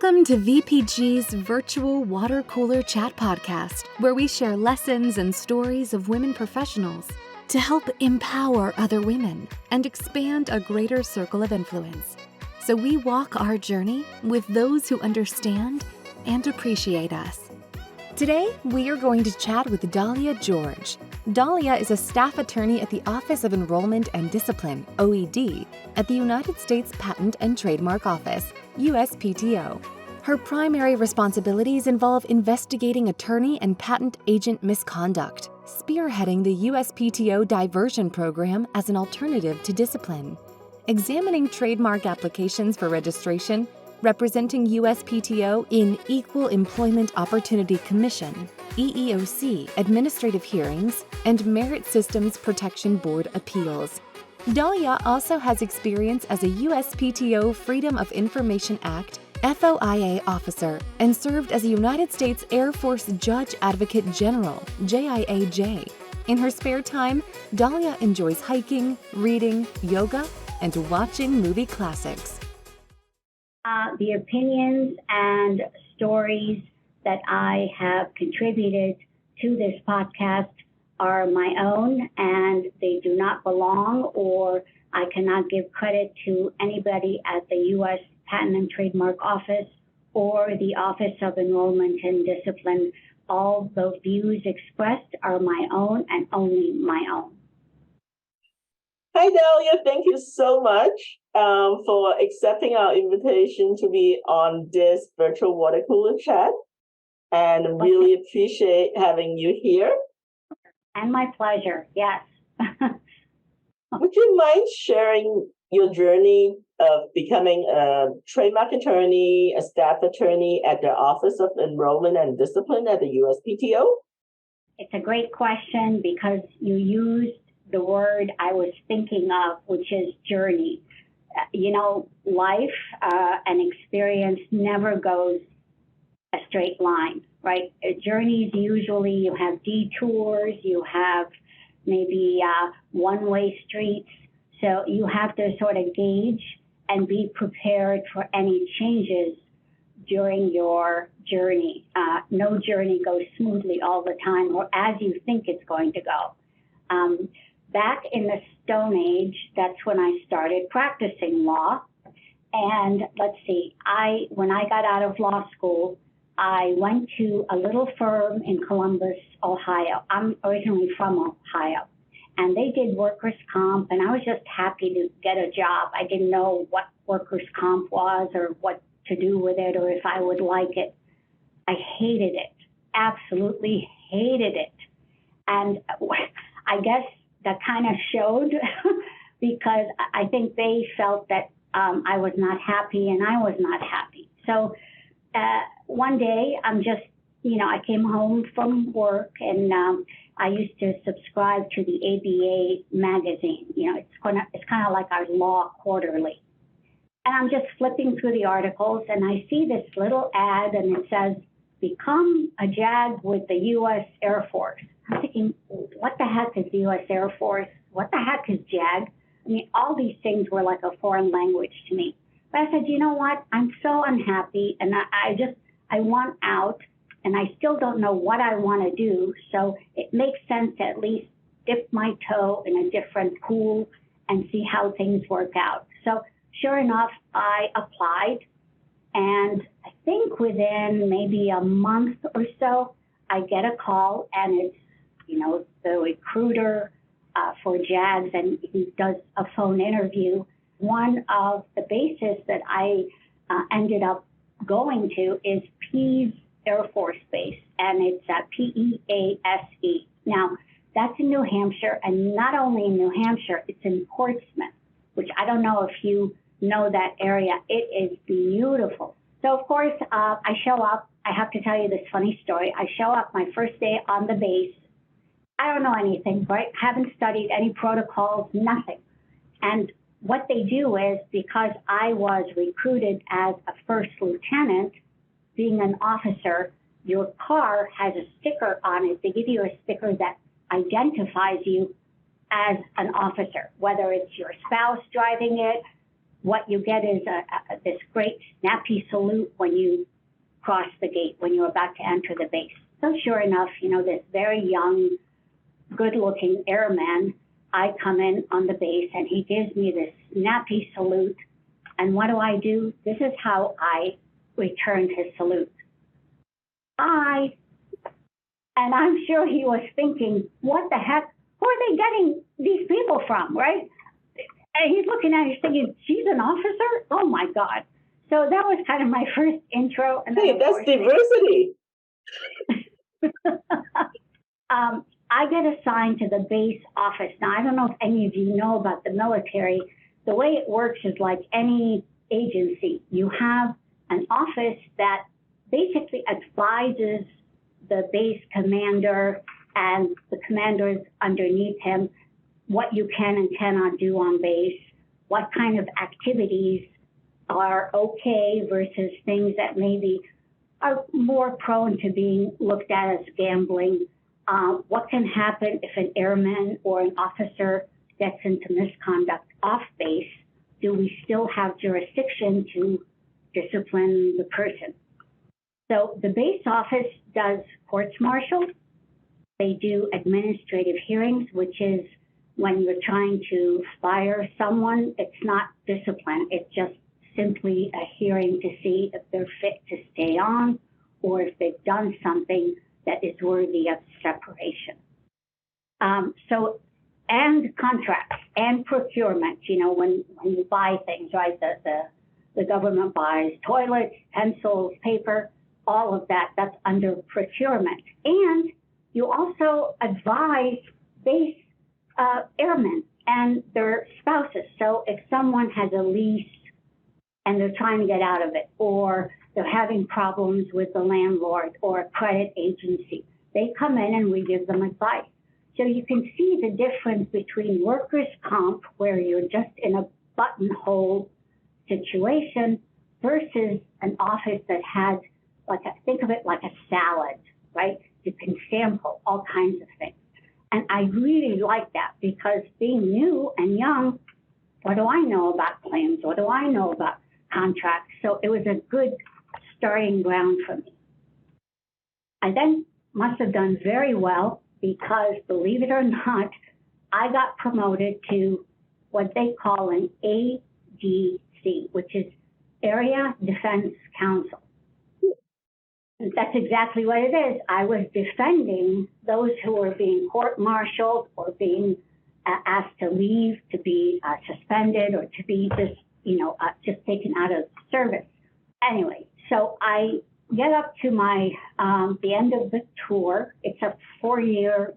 Welcome to VPG's virtual water cooler chat podcast, where we share lessons and stories of women professionals to help empower other women and expand a greater circle of influence. So we walk our journey with those who understand and appreciate us. Today, we are going to chat with Dahlia George. Dahlia is a staff attorney at the Office of Enrollment and Discipline, OED, at the United States Patent and Trademark Office, USPTO. Her primary responsibilities involve investigating attorney and patent agent misconduct, spearheading the USPTO Diversion Program as an alternative to discipline, examining trademark applications for registration, representing USPTO in Equal Employment Opportunity Commission, EEOC administrative hearings, and Merit Systems Protection Board appeals. Dahlia also has experience as a USPTO Freedom of Information Act FOIA officer and served as a United States Air Force Judge Advocate General, JIAJ. In her spare time, Dahlia enjoys hiking, reading, yoga, and watching movie classics. The opinions and stories that I have contributed to this podcast are my own, and they do not belong, or I cannot give credit to anybody at the U.S. Patent and Trademark Office or the Office of Enrollment and Discipline. All the views expressed are my own and only my own. Hi, Dahlia. Thank you so much for accepting our invitation to be on this virtual water cooler chat. And really appreciate having you here. And my pleasure, yes. Would you mind sharing your journey of becoming a trademark attorney, a staff attorney at the Office of Enrollment and Discipline at the USPTO? It's a great question because you used the word I was thinking of, which is journey. Life and experience never goes a straight line, right? Journeys, usually you have detours, you have maybe one-way streets. So you have to sort of gauge and be prepared for any changes during your journey. No journey goes smoothly all the time or as you think it's going to go. Back in the Stone Age, that's when I started practicing law. And let's see, when I got out of law school, I went to a little firm in Columbus, Ohio. I'm originally from Ohio. And they did workers' comp, and I was just happy to get a job. I didn't know what workers' comp was or what to do with it or if I would like it. I hated it, absolutely hated it. And I guess that kind of showed because I think they felt that I was not happy and I was not happy. So one day I'm just, I came home from work and I used to subscribe to the ABA magazine. It's kind of like our Law Quarterly. And I'm just flipping through the articles and I see this little ad and it says, become a JAG with the U.S. Air Force. I'm thinking, what the heck is the U.S. Air Force? What the heck is JAG? I mean, all these things were like a foreign language to me. But I said, you know what? I'm so unhappy and I want out and I still don't know what I want to do. So it makes sense to at least dip my toe in a different pool and see how things work out. So sure enough, I applied. And I think within maybe a month or so, I get a call and it's, the recruiter for JAGS and he does a phone interview. One of the bases that I ended up going to is Pease Air Force Base, and it's at PEASE. Now, that's in New Hampshire, and not only in New Hampshire, it's in Portsmouth, which I don't know if you know that area. It is beautiful. So, of course, I show up. I have to tell you this funny story. I show up my first day on the base. I don't know anything, right? Haven't studied any protocols, nothing. And what they do is, because I was recruited as a first lieutenant, being an officer, your car has a sticker on it. They give you a sticker that identifies you as an officer, whether it's your spouse driving it, what you get is this great snappy salute when you cross the gate, when you're about to enter the base. So sure enough, this very young, good-looking airman, I come in on the base and he gives me this snappy salute. And what do? This is how I returned his salute. Hi. And I'm sure he was thinking, what the heck? Who are they getting these people from, right? And he's looking at it, thinking, she's an officer? Oh, my God. So that was kind of my first intro. And hey, that's diversity. I get assigned to the base office. Now, I don't know if any of you know about the military. The way it works is like any agency. You have an office that basically advises the base commander and the commanders underneath him what you can and cannot do on base, what kind of activities are okay versus things that maybe are more prone to being looked at as gambling. What can happen if an airman or an officer gets into misconduct off base? Do we still have jurisdiction to discipline the person? So the base office does courts-martial. They do administrative hearings, which is when you're trying to fire someone. It's not discipline. It's just simply a hearing to see if they're fit to stay on or if they've done something that is worthy of separation. And contracts and procurement, when you buy things, right? The government buys toilets, pencils, paper, all of that, that's under procurement. And you also advise base airmen and their spouses. So if someone has a lease and they're trying to get out of it, or they're having problems with the landlord or a credit agency, they come in and we give them advice. So you can see the difference between workers' comp, where you're just in a buttonhole situation, versus an office that has, think of it like a salad, right? You can sample all kinds of things. And I really like that because being new and young, what do I know about claims? What do I know about contracts? So it was a good starting ground for me. I then must have done very well because, believe it or not, I got promoted to what they call an ADC, which is Area Defense Counsel. And that's exactly what it is. I was defending those who were being court-martialed or being asked to leave, to be suspended, or to be just taken out of service. Anyway, so I get up to my the end of the tour. It's a 4-year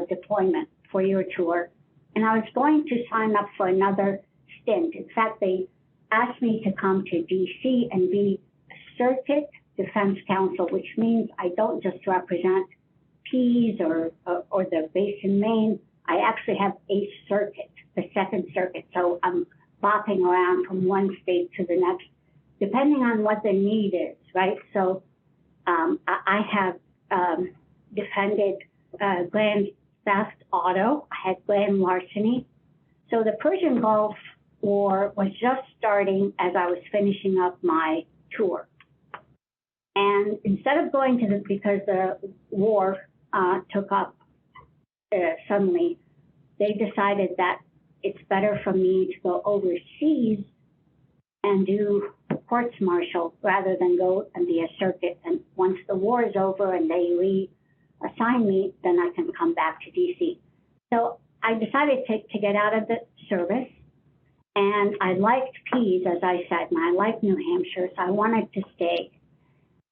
deployment, 4-year tour, and I was going to sign up for another stint. In fact, they asked me to come to D.C. and be a circuit defense counsel, which means I don't just represent Ps or the base in Maine. I actually have a circuit, the Second Circuit. So I'm bopping around from one state to the next, depending on what the need is, right? So I have defended grand theft auto. I had grand larceny. So the Persian Gulf War was just starting as I was finishing up my tour. And instead of going to because the war took up suddenly, they decided that it's better for me to go overseas and do courts-martial rather than go and be a circuit. And once the war is over and they reassign me, then I can come back to DC. So I decided to get out of the service. And I liked Ps, as I said, and I liked New Hampshire, so I wanted to stay.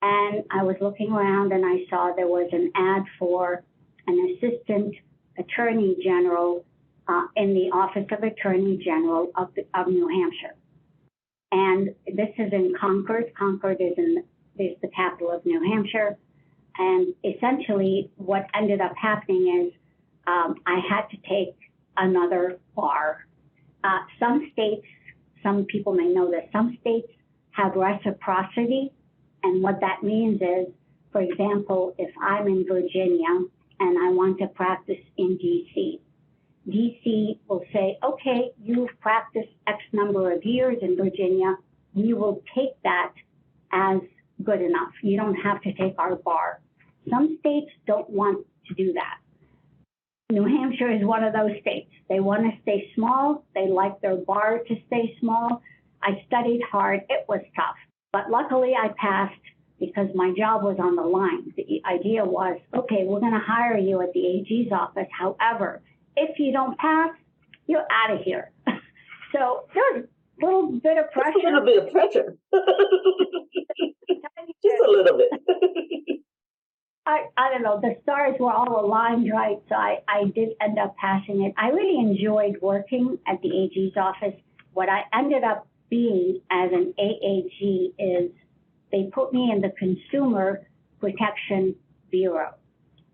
And I was looking around and I saw there was an ad for an assistant attorney general in the Office of Attorney General of New Hampshire. And this is in Concord. Concord is the capital of New Hampshire. And essentially what ended up happening is I had to take another bar. Some states, some people may know this, some states have reciprocity. And what that means is, for example, if I'm in Virginia and I want to practice in DC, DC will say, okay, you've practiced X number of years in Virginia. We will take that as good enough. You don't have to take our bar. Some states don't want to do that. New Hampshire is one of those states. They want to stay small. They like their bar to stay small. I studied hard. It was tough. But luckily I passed because my job was on the line. The idea was, okay, we're going to hire you at the AG's office. However, if you don't pass, you're out of here. So there's a little bit of pressure. Just a little bit of pressure. Just a little bit. I don't know, the stars were all aligned, right? So I did end up passing it. I really enjoyed working at the AG's office. What I ended up being as an AAG is they put me in the Consumer Protection Bureau.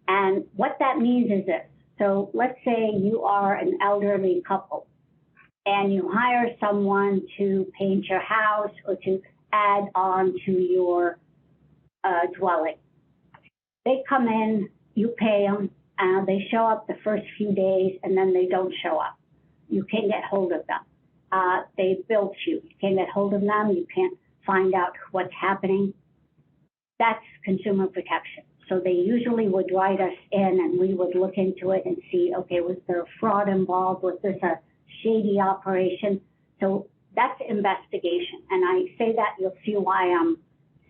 And what that means is this. So let's say you are an elderly couple and you hire someone to paint your house or to add on to your dwelling. They come in, you pay them, they show up the first few days, and then they don't show up. You can't get hold of them. They built you. You can't get hold of them. You can't find out what's happening. That's consumer protection. So they usually would write us in, and we would look into it and see, okay, was there fraud involved? Was this a shady operation? So that's investigation. And I say that, you'll see why I'm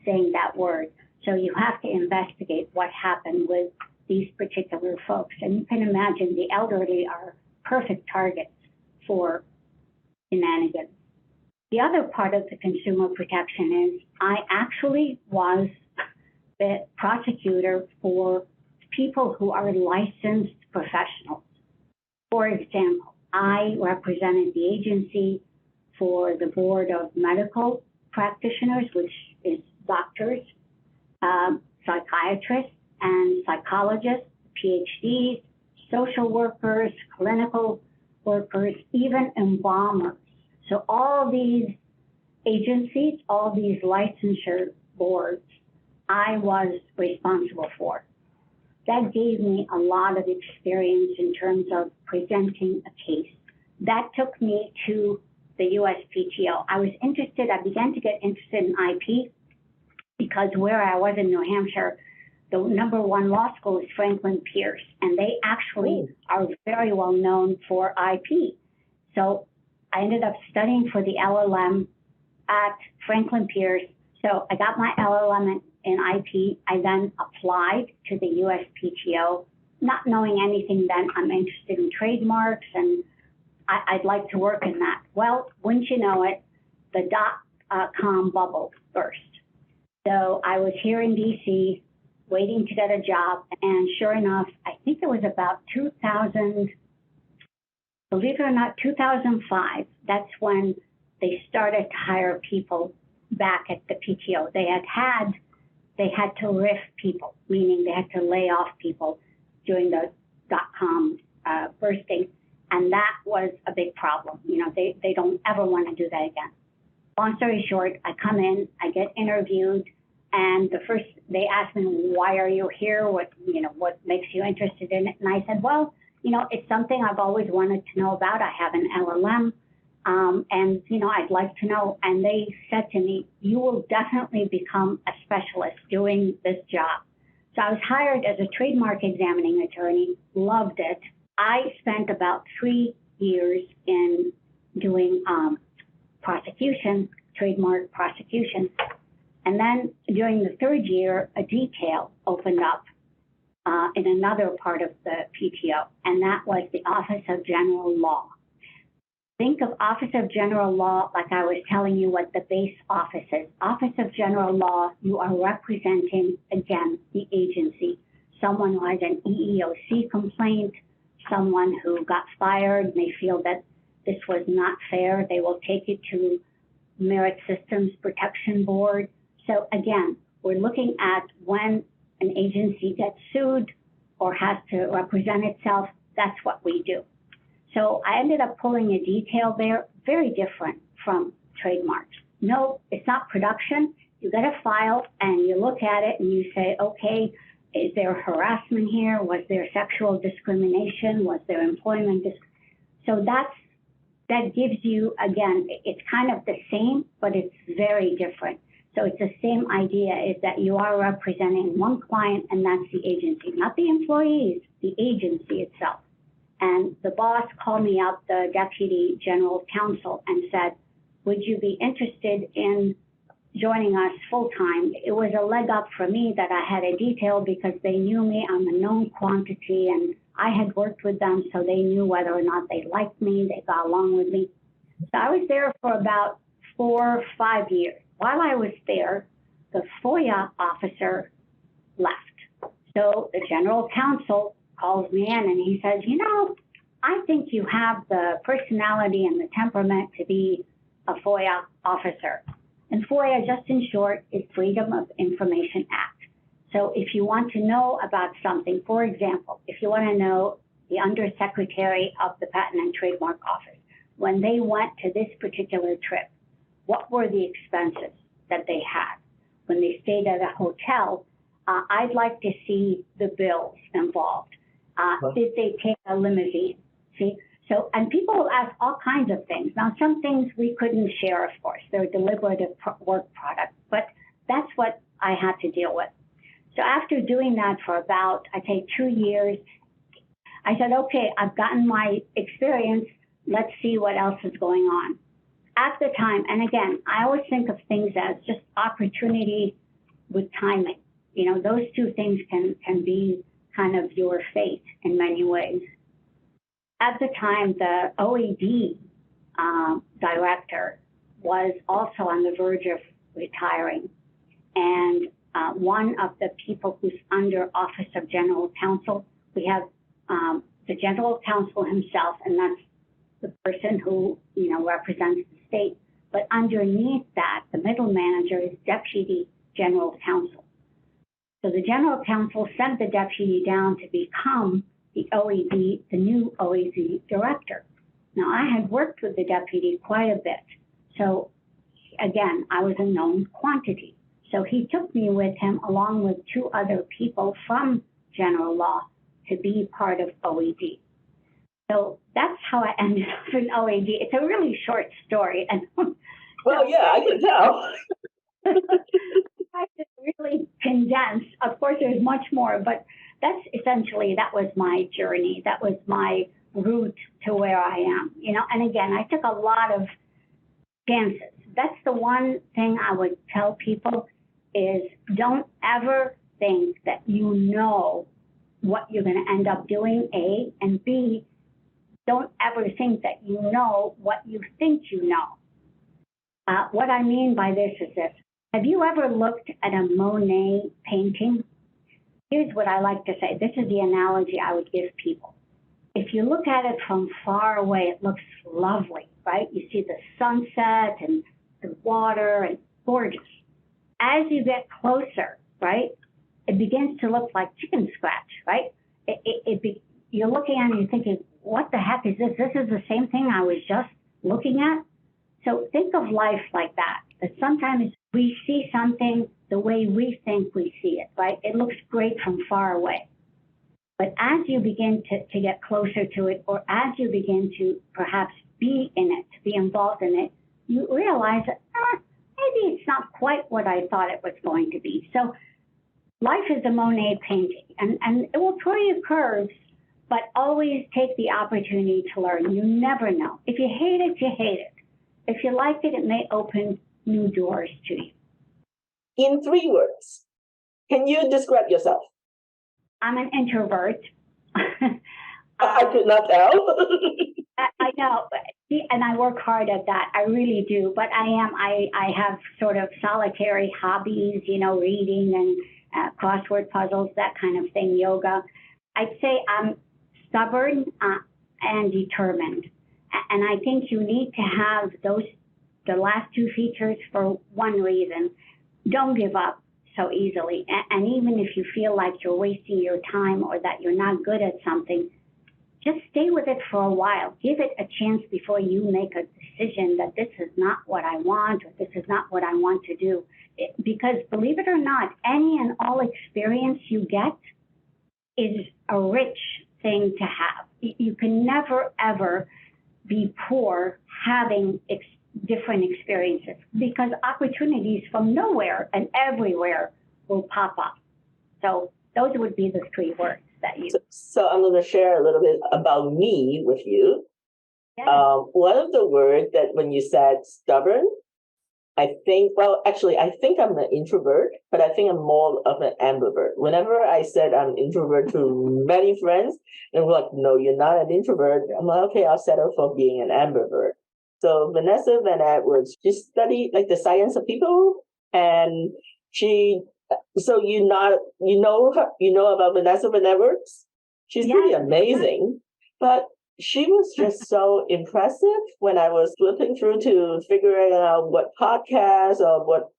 saying that word. So you have to investigate what happened with these particular folks. And you can imagine the elderly are perfect targets for shenanigans. The other part of the consumer protection is I actually was the prosecutor for people who are licensed professionals. For example, I represented the agency for the Board of Medical Practitioners, which is doctors, psychiatrists and psychologists, PhDs, social workers, clinical workers, even embalmers. So all these agencies, all these licensure boards, I was responsible for. That gave me a lot of experience in terms of presenting a case. That took me to the USPTO. I began to get interested in IP because where I was in New Hampshire, the number one law school is Franklin Pierce, and they actually are very well known for IP. So I ended up studying for the LLM at Franklin Pierce. So I got my LLM in IP. I then applied to the USPTO, not knowing anything then. I'm interested in trademarks, and I'd like to work in that. Well, wouldn't you know it, the .com bubble burst. So I was here in DC waiting to get a job, and sure enough, I think it was about 2000, believe it or not, 2005. That's when they started to hire people back at the PTO. They had to RIF people, meaning they had to lay off people during the .com bursting, and that was a big problem. You know, they don't ever want to do that again. Long story short, I come in, I get interviewed, and they asked me, why are you here? What makes you interested in it? And I said, well, it's something I've always wanted to know about. I have an LLM, and I'd like to know. And they said to me, you will definitely become a specialist doing this job. So I was hired as a trademark examining attorney, loved it. I spent about 3 years in doing prosecution, trademark prosecution. And then during the 3rd year, a detail opened up in another part of the PTO, and that was the Office of General Law. Think of Office of General Law like I was telling you what the base office is. Office of General Law, you are representing, again, the agency. Someone who has an EEOC complaint, someone who got fired, and they feel that this was not fair, they will take it to Merit Systems Protection Board. So again, we're looking at when an agency gets sued or has to represent itself, that's what we do. So I ended up pulling a detail there, very different from trademarks. No, it's not production. You get a file and you look at it and you say, okay, is there harassment here? Was there sexual discrimination? Was there employment discrimination? So that gives you, again, it's kind of the same, but it's very different. So it's the same idea, is that you are representing one client, and that's the agency, not the employees, the agency itself. And the boss called me up, the deputy general counsel, and said, would you be interested in joining us full time? It was a leg up for me that I had a detail, because they knew me. I'm a known quantity, and I had worked with them, so they knew whether or not they liked me, they got along with me. So I was there for about 4 or 5 years. While I was there, the FOIA officer left. So the general counsel calls me in, and he says, I think you have the personality and the temperament to be a FOIA officer. And FOIA, just in short, is Freedom of Information Act. So if you want to know about something, for example, if you want to know the Undersecretary of the Patent and Trademark Office, when they went to this particular trip, what were the expenses that they had? When they stayed at a hotel, I'd like to see the bills involved. Did they take a limousine? See? So, and people will ask all kinds of things. Now, some things we couldn't share, of course. They're deliberative work product, but that's what I had to deal with. So after doing that for about, I'd say 2 years, I said, okay, I've gotten my experience. Let's see what else is going on. At the time, and again, I always think of things as just opportunity with timing. Those two things can be kind of your fate in many ways. At the time, the OED director was also on the verge of retiring. And one of the people who's under Office of General Counsel, we have the General Counsel himself, and that's the person who, represents the state. But underneath that, the middle manager is Deputy General Counsel. So the General Counsel sent the deputy down to become the OED, the new OED director. Now, I had worked with the deputy quite a bit. So again, I was a known quantity. So he took me with him along with 2 other people from general law to be part of OED. So that's how I ended up in OED. It's a really short story. And well, yeah, I can tell. I just really condensed. Of course, there's much more, but that's essentially, that was my journey. That was my route to where I am, And again, I took a lot of chances. That's the one thing I would tell people is don't ever think that you know what you're going to end up doing, A, and B, don't ever think that you know what you think you know. What I mean by this is this. Have you ever looked at a Monet painting? Here's what I like to say. This is the analogy I would give people. If you look at it from far away, it looks lovely, right? You see the sunset and the water, and gorgeous. As you get closer, right, it begins to look like chicken scratch, right? You're looking at it and you're thinking, what the heck is this? This is the same thing I was just looking at. So think of life like that. That sometimes we see something the way we think we see it, right? It looks great from far away. But as you begin to get closer to it, or as you begin to perhaps be in it, to be involved in it, you realize that maybe it's not quite what I thought it was going to be. So life is a Monet painting, and it will throw you curves, but always take the opportunity to learn. You never know. If you hate it, you hate it. If you like it, it may open new doors to you. In 3 words, can you describe yourself? I'm an introvert. I could not tell. I know, and I work hard at that. I really do. But I have sort of solitary hobbies, reading and crossword puzzles, that kind of thing, yoga. I'd say I'm stubborn and determined. And I think you need to have the last 2 features for one reason. Don't give up so easily. And even if you feel like you're wasting your time or that you're not good at something, just stay with it for a while. Give it a chance before you make a decision that this is not what I want or this is not what I want to do. Because believe it or not, any and all experience you get is a rich thing to have. You can never, ever be poor having different experiences, because opportunities from nowhere and everywhere will pop up. So those would be the three words that you. So I'm going to share a little bit about me with you. Yes. One of the words that when you said stubborn, I think I'm an introvert, but I think I'm more of an ambivert. Whenever I said I'm introvert to many friends, and we're like, no, you're not an introvert. I'm like, okay, I'll settle for being an ambivert. So Vanessa Van Edwards, she studied like the science of people, and so you know about Vanessa Van Edwards? She's pretty amazing, but she was just so impressive when I was flipping through to figuring out what podcast or what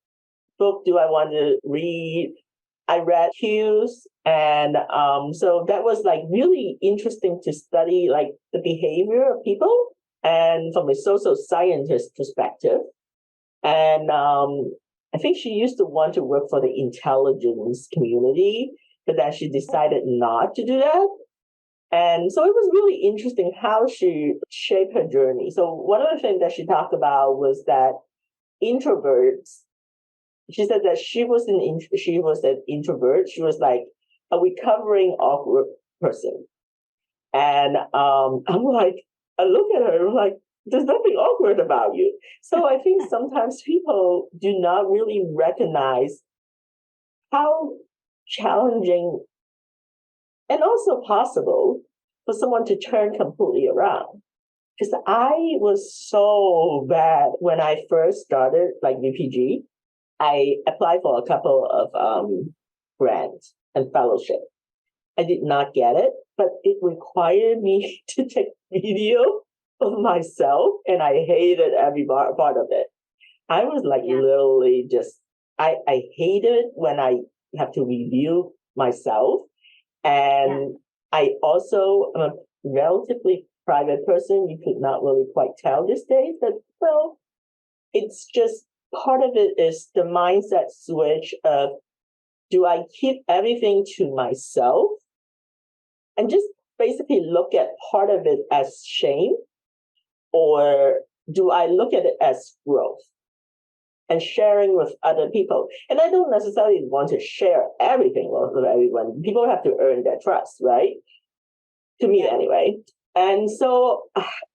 book do I want to read. I read Hughes, and so that was like really interesting to study like the behavior of people and from a social scientist perspective. And I think she used to want to work for the intelligence community, but then she decided not to do that. And so it was really interesting how she shaped her journey. So one of the things that she talked about was that introverts, she said that she was an introvert. She was like a recovering awkward person. And I'm like, I look at her, I'm like, there's nothing awkward about you. So I think sometimes people do not really recognize how challenging and also possible for someone to turn completely around. Because I was so bad when I first started like UPG. I applied for a couple of grants and fellowship. I did not get it, but it required me to take video of myself, and I hated every part of it. I was like literally just, I hated when I have to review myself. And I also am a relatively private person. You could not really quite tell these days, but well, it's just part of it is the mindset switch of, do I keep everything to myself and just basically look at part of it as shame, or do I look at it as growth and sharing with other people? And I don't necessarily want to share everything with everyone. People have to earn their trust, right? To me, anyway. And so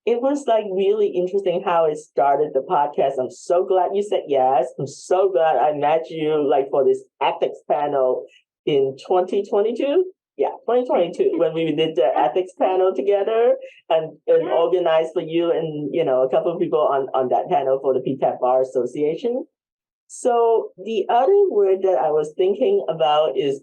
it was like really interesting how it started the podcast. I'm so glad you said yes. I'm so glad I met you like for this ethics panel in 2022. Yeah, 2022, when we did the ethics panel together and organized for you and, a couple of people on that panel for the PTAB Bar Association. So the other word that I was thinking about is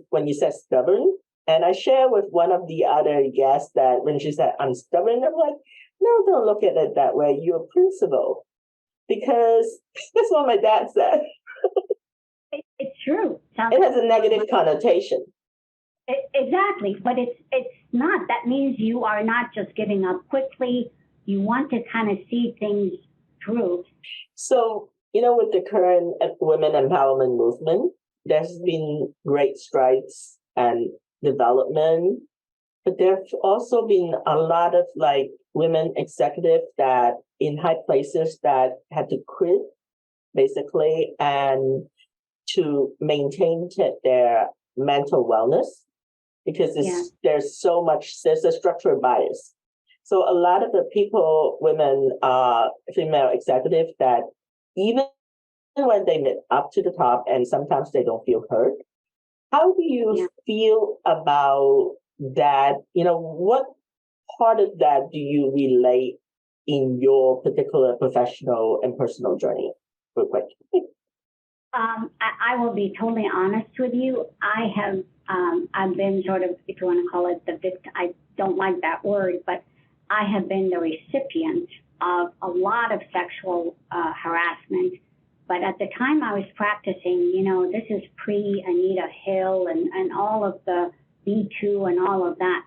when you said stubborn. And I share with one of the other guests that when she said, I'm stubborn, I'm like, no, don't look at it that way. You're a principal. Because that's what my dad said. It's true. It has a negative connotation. Exactly. But it's not. That means you are not just giving up quickly. You want to kind of see things through. So, with the current women empowerment movement, there's been great strides and development, but there's also been a lot of like women executives that in high places that had to quit basically and to maintain their mental wellness because there's a structural bias. So a lot of the women, female executives that even when they get up to the top and sometimes they don't feel heard, how do you feel about that? What part of that do you relate in your particular professional and personal journey? Real quick. I will be totally honest with you. I've been sort of, if you want to call it the victim, I don't like that word, but I have been the recipient of a lot of sexual harassment. But at the time I was practicing, this is pre-Anita Hill and all of the B2 and all of that.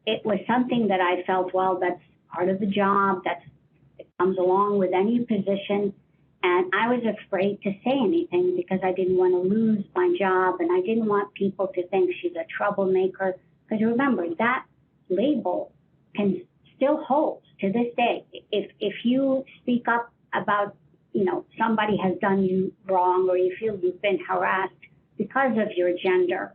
It was something that I felt, well, that's part of the job. It comes along with any position. And I was afraid to say anything because I didn't want to lose my job and I didn't want people to think she's a troublemaker. Because remember, that label can still holds to this day. If you speak up about, somebody has done you wrong, or you feel you've been harassed because of your gender,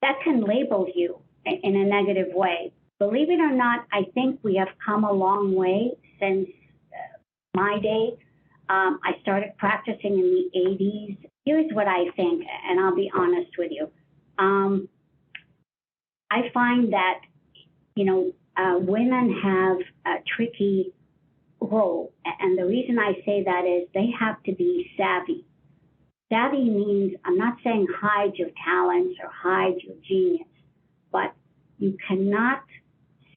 that can label you in a negative way. Believe it or not, I think we have come a long way since my day. I started practicing in the 80s. Here's what I think, and I'll be honest with you. I find that, women have a tricky role. And the reason I say that is they have to be savvy. Savvy means, I'm not saying hide your talents or hide your genius, but you cannot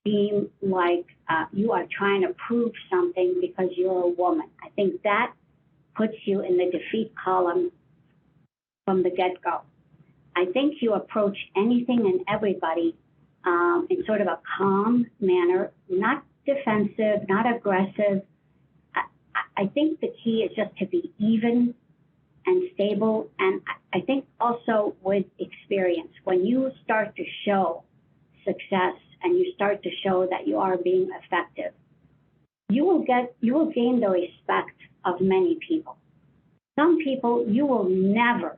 seem like you are trying to prove something because you're a woman. I think that puts you in the defeat column from the get-go. I think you approach anything and everybody in sort of a calm manner, not defensive, not aggressive. I think the key is just to be even and stable. And I think also with experience, when you start to show success and you start to show that you are being effective, you will gain the respect of many people. Some people, you will never,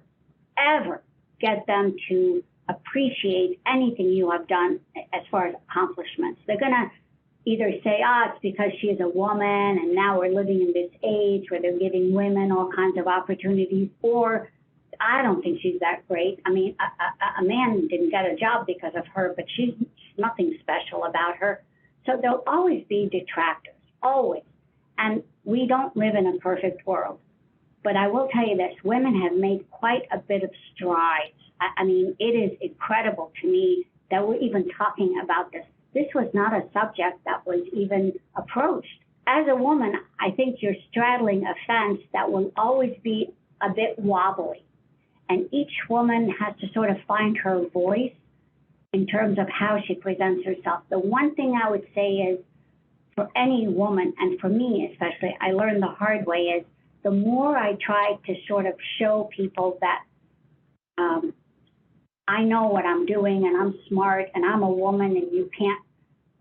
ever get them to appreciate anything you have done as far as accomplishments. They're going to either say, it's because she's a woman and now we're living in this age where they're giving women all kinds of opportunities, or I don't think she's that great. I mean, a man didn't get a job because of her, but she's nothing special about her. So there'll always be detractors, always. And we don't live in a perfect world. But I will tell you this, women have made quite a bit of strides. I mean, it is incredible to me that we're even talking about this. This was not a subject that was even approached. As a woman, I think you're straddling a fence that will always be a bit wobbly. And each woman has to sort of find her voice in terms of how she presents herself. The one thing I would say is, for any woman, and for me especially, I learned the hard way, is the more I try to sort of show people that I know what I'm doing and I'm smart and I'm a woman and you can't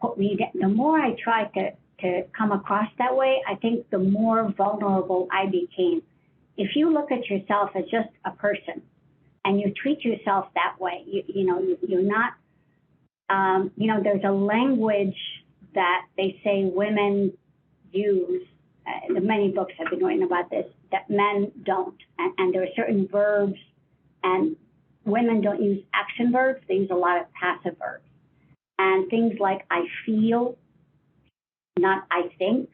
put me down, the more I try to come across that way, I think the more vulnerable I became. If you look at yourself as just a person and you treat yourself that way, you're not, there's a language that they say women use, many books have been written about this, that men don't. And there are certain verbs, and women don't use action verbs, they use a lot of passive verbs. And things like I feel, not I think,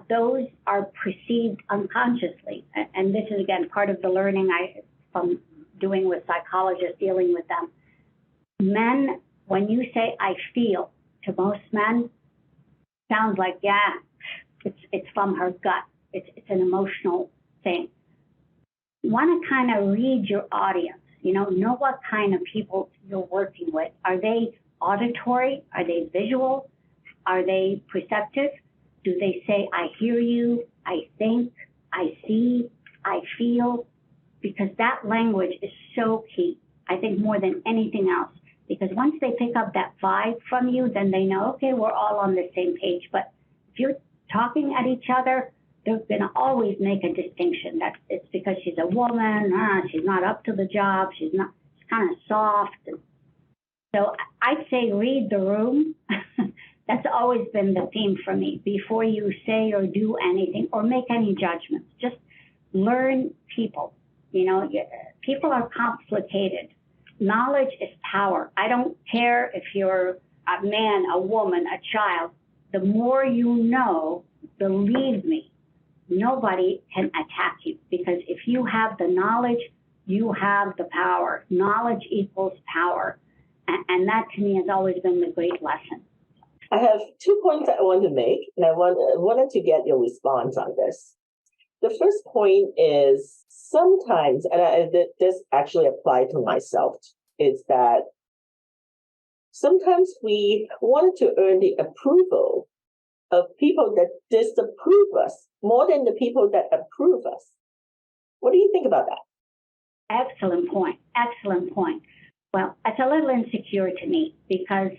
those are perceived unconsciously. And this is, again, part of the learning from doing with psychologists, dealing with them. Men, when you say I feel, to most men, sounds like, it's from her gut. It's an emotional thing. You want to kind of read your audience, know what kind of people you're working with. Are they auditory? Are they visual? Are they perceptive? Do they say, I hear you, I think, I see, I feel? Because that language is so key, I think, more than anything else. Because once they pick up that vibe from you, then they know, okay, we're all on the same page. But if you're talking at each other, they're going to always make a distinction that it's because she's a woman, she's not up to the job, she's kind of soft. So I'd say read the room. That's always been the theme for me. Before you say or do anything or make any judgments, just learn people. People are complicated. Knowledge is power. I don't care if you're a man, a woman, a child. The more you know, believe me, nobody can attack you, because if you have the knowledge, you have the power. Knowledge equals power. And that to me has always been the great lesson. I have 2 points I want to make, and I wanted to get your response on this. The first point is sometimes, and this actually applied to myself, is that sometimes we wanted to earn the approval of people that disapprove us more than the people that approve us. What do you think about that? Excellent point. Excellent point. Well, it's a little insecure to me, because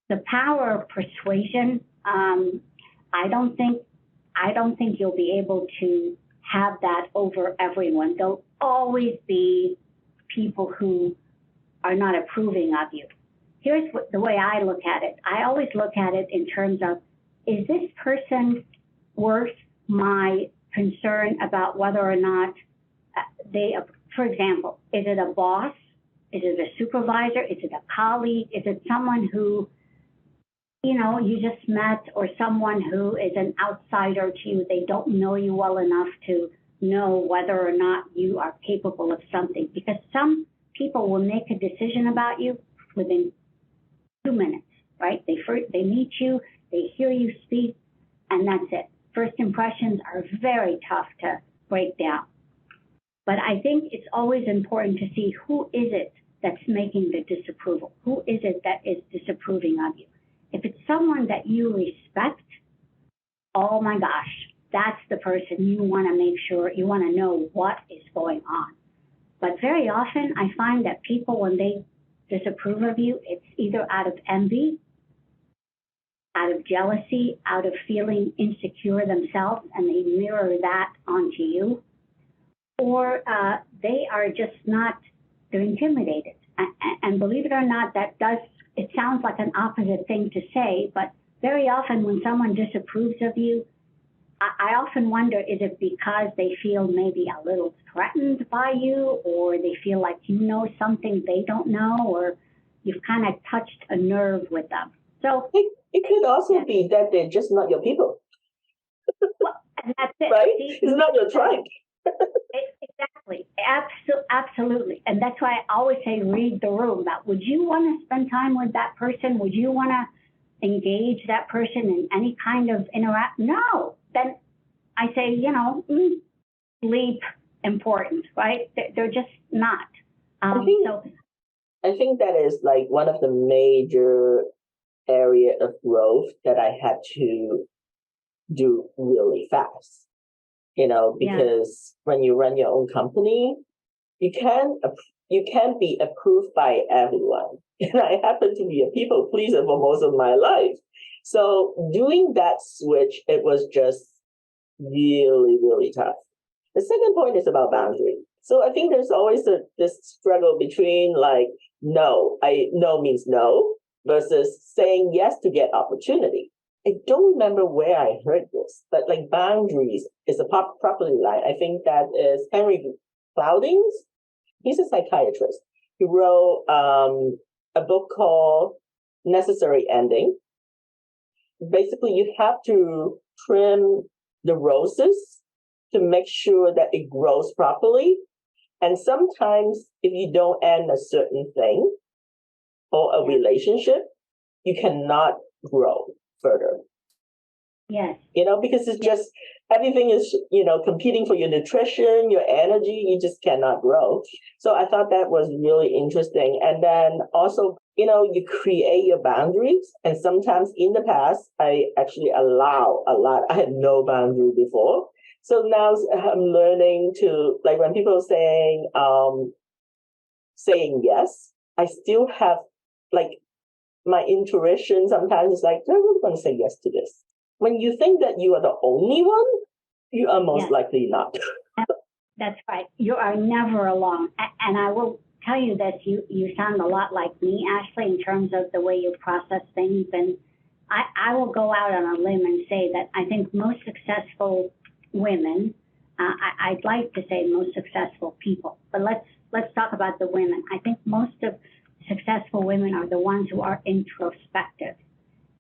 the power of persuasion, I don't think you'll be able to have that over everyone. There'll always be people who are not approving of you. Here's the way I look at it. I always look at it in terms of, is this person worth my concern about whether or not for example, is it a boss? Is it a supervisor? Is it a colleague? Is it someone who, you just met, or someone who is an outsider to you? They don't know you well enough to know whether or not you are capable of something. Because some people will make a decision about you within 2 minutes, right? They meet you, they hear you speak, and that's it. First impressions are very tough to break down. But I think it's always important to see who is it that's making the disapproval. Who is it that is disapproving of you? If it's someone that you respect, oh my gosh, that's the person you want to make sure, you want to know what is going on. But very often I find that people, when they disapprove of you, it's either out of envy, out of jealousy, out of feeling insecure themselves, and they mirror that onto you, or they are just not, they're intimidated. And believe it or not, it sounds like an opposite thing to say, but very often when someone disapproves of you, I often wonder, is it because they feel maybe a little threatened by you, or they feel like you know something they don't know, or you've kind of touched a nerve with them? So it could also be that they're just not your people. Well, and that's it. Right? See, it's not your tribe. Exactly. Absolutely. And that's why I always say, read the room. That would you want to spend time with that person? Would you want to engage that person in any kind of interact? No. Then I say, sleep important, right? They're just not. I think that is like one of the major area of growth that I had to do really fast. Because when you run your own company, you can't be approved by everyone. And I happen to be a people pleaser for most of my life. So doing that switch, it was just really, really tough. The second point is about boundary. So I think there's always this struggle between no means no versus saying yes to get opportunity. I don't remember where I heard this, but boundaries is a property line. I think that is Henry Cloudings. He's a psychiatrist. He wrote a book called Necessary Ending. Basically, you have to trim the roses to make sure that it grows properly. And sometimes if you don't end a certain thing or a relationship, you cannot grow further. Yes. Because it's just, everything is, competing for your nutrition, your energy, you just cannot grow. So I thought that was really interesting. And then also, you create your boundaries. And sometimes in the past, I actually allow a lot. I had no boundary before. So now I'm learning to, when people are saying yes, I still have, my intuition sometimes is I'm going to say yes to this. When you think that you are the only one, you are most likely not. That's right. You are never alone. And I will tell you this, you sound a lot like me, Ashley, in terms of the way you process things. And I will go out on a limb and say that I think most successful women, I'd like to say most successful people, but let's talk about the women. I think most of successful women are the ones who are introspective.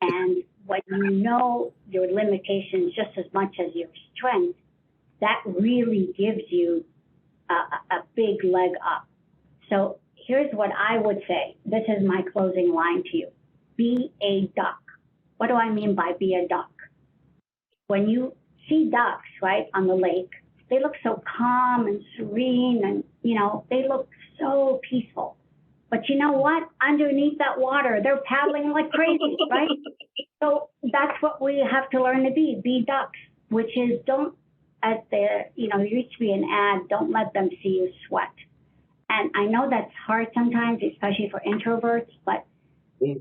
And when you know your limitations just as much as your strength, that really gives you a big leg up. So here's what I would say. This is my closing line to you. Be a duck. What do I mean by be a duck? When you see ducks, right, on the lake, they look so calm and serene and, they look so peaceful. But you know what? Underneath that water, they're paddling like crazy, right? So that's what we have to learn to be ducks, which is there used to be an ad, don't let them see you sweat. And I know that's hard sometimes, especially for introverts, but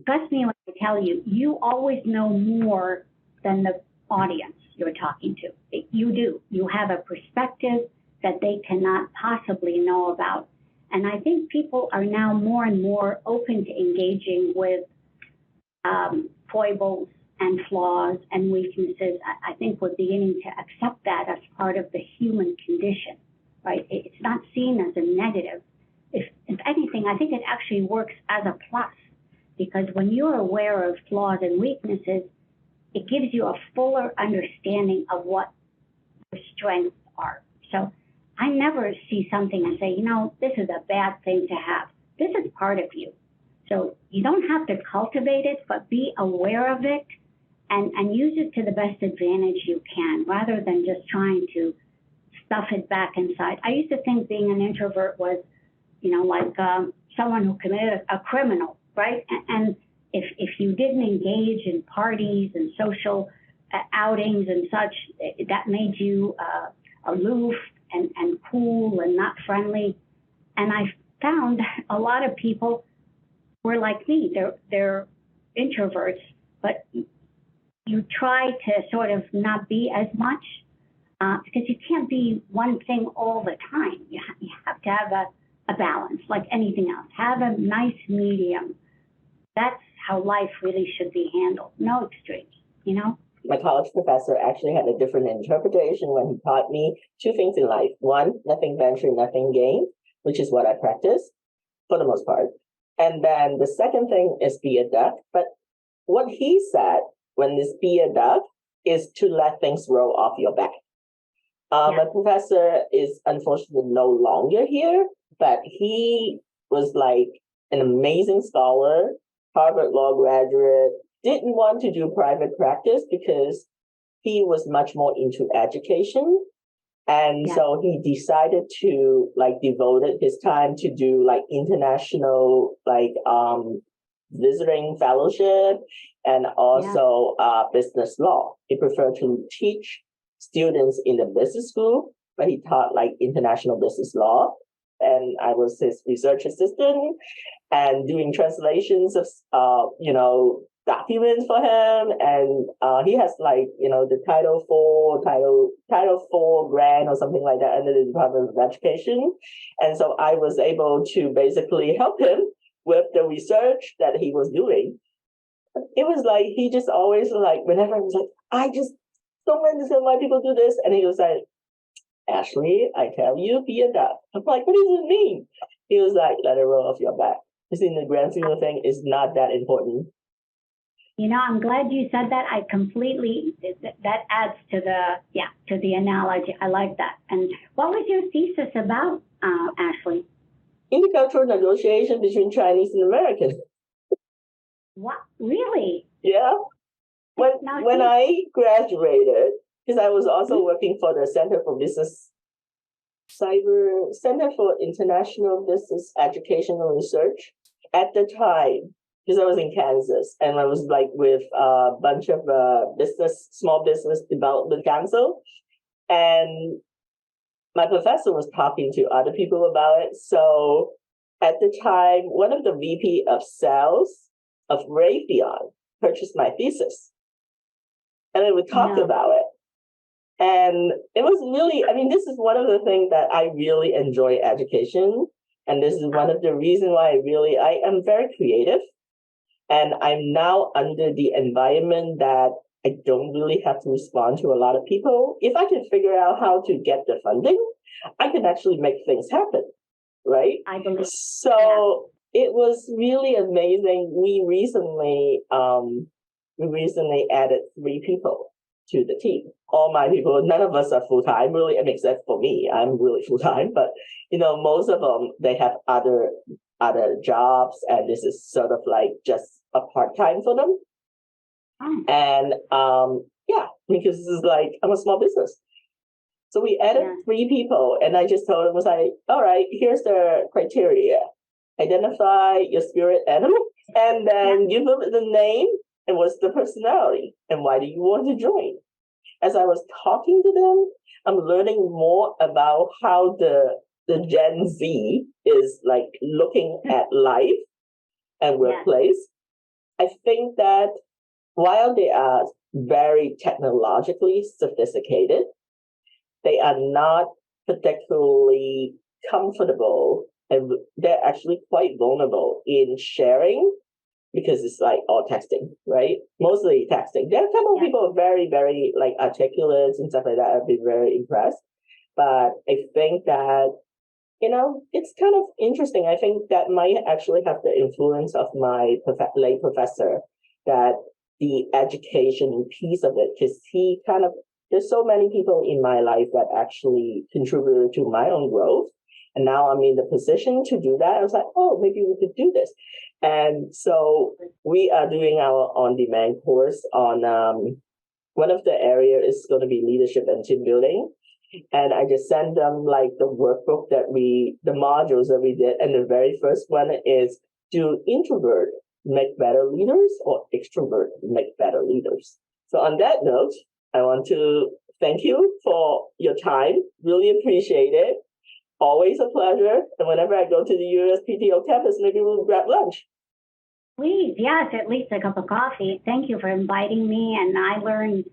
trust me when I tell you, you always know more than the audience you're talking to. You do. You have a perspective that they cannot possibly know about. And I think people are now more and more open to engaging with foibles and flaws and weaknesses. I think we're beginning to accept that as part of the human condition, right? It's not seen as a negative. If anything, I think it actually works as a plus, because when you're aware of flaws and weaknesses, it gives you a fuller understanding of what your strengths are. So I never see something and say, this is a bad thing to have. This is part of you. So you don't have to cultivate it, but be aware of it and use it to the best advantage you can, rather than just trying to stuff it back inside. I used to think being an introvert was, like someone who committed a criminal, right? And if you didn't engage in parties and social outings and such, that made you aloof and cool and not friendly. And I found a lot of people were like me. They're introverts, but you try to sort of not be as much because you can't be one thing all the time. You have to have a balance, like anything else. Have a nice medium. That's how life really should be handled. No extremes, My college professor actually had a different interpretation when he taught me two things in life. One, nothing venture, nothing gain, which is what I practice for the most part. And then the second thing is be a duck. But what he said when this be a duck is to let things roll off your back. My professor is unfortunately no longer here, but he was like an amazing scholar, Harvard Law graduate, didn't want to do private practice because he was much more into education. And so he decided to devoted his time to do international visiting fellowship and also business law. He preferred to teach students in the business school, but he taught international business law. And I was his research assistant and doing translations of documents for him. And he has the Title IV grant or something like that under the Department of Education. And so I was able to basically help him with the research that he was doing. It was he just always whenever I was I just don't understand why people do this. And he was like, Ashley, I tell you, be a duck. I'm like, what does it mean? He was like, let it roll off your back. Because in the grand scheme of things, it's not that important. I'm glad you said that. I completely, that adds to the analogy. I like that. And what was your thesis about, Ashley? Intercultural negotiation between Chinese and Americans. What? Really? Yeah. When I graduated, because I was also working for the Center for International Business Education and Research at the time, because I was in Kansas and I was with a bunch of small business development council. And my professor was talking to other people about it. So at the time, one of the VP of sales of Raytheon purchased my thesis. And we talked about it. And it was really, this is one of the things that I really enjoy education. And this is one of the reasons why I am very creative. And I'm now under the environment that I don't really have to respond to a lot of people. If I can figure out how to get the funding, I can actually make things happen, right? I believe. So it was really amazing. We recently added 3 people to the team. All my people, none of us are full-time, really, except for me. I'm really full-time, but most of them, they have other jobs, and this is sort of just a part-time for them. And because this is I'm a small business. So we added 3 people, and I just told them, all right, here's the criteria. Identify your spirit animal, and then give them the name and what's the personality, and why do you want to join? As I was talking to them, I'm learning more about how the Gen Z is looking at life and workplace. I think that while they are very technologically sophisticated, they are not particularly comfortable, and they're actually quite vulnerable in sharing because it's like all texting, right? Mostly texting. There are a couple of people very, very like articulate and stuff like that. I've been very impressed. But I think that, it's kind of interesting. I think that might actually have the influence of my late professor, that the education piece of it, because there's so many people in my life that actually contributed to my own growth. And now I'm in the position to do that. I was like, oh, maybe we could do this. And so we are doing our on-demand course on one of the areas is going to be leadership and team building. And I just send them like the workbook the modules that we did. And the very first one is, do introvert make better leaders or extrovert make better leaders? So on that note, I want to thank you for your time. Really appreciate it. Always a pleasure. And whenever I go to the USPTO campus, maybe we'll grab lunch. Please, yes, at least a cup of coffee. Thank you for inviting me. And I learned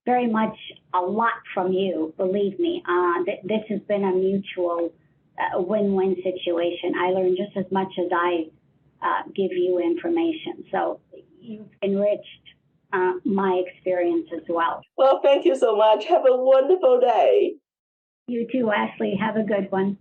very much a lot from you, believe me. This has been a mutual win-win situation. I learned just as much as I give you information. So you've enriched my experience as well. Well, thank you so much. Have a wonderful day. You too, Ashley. Have a good one.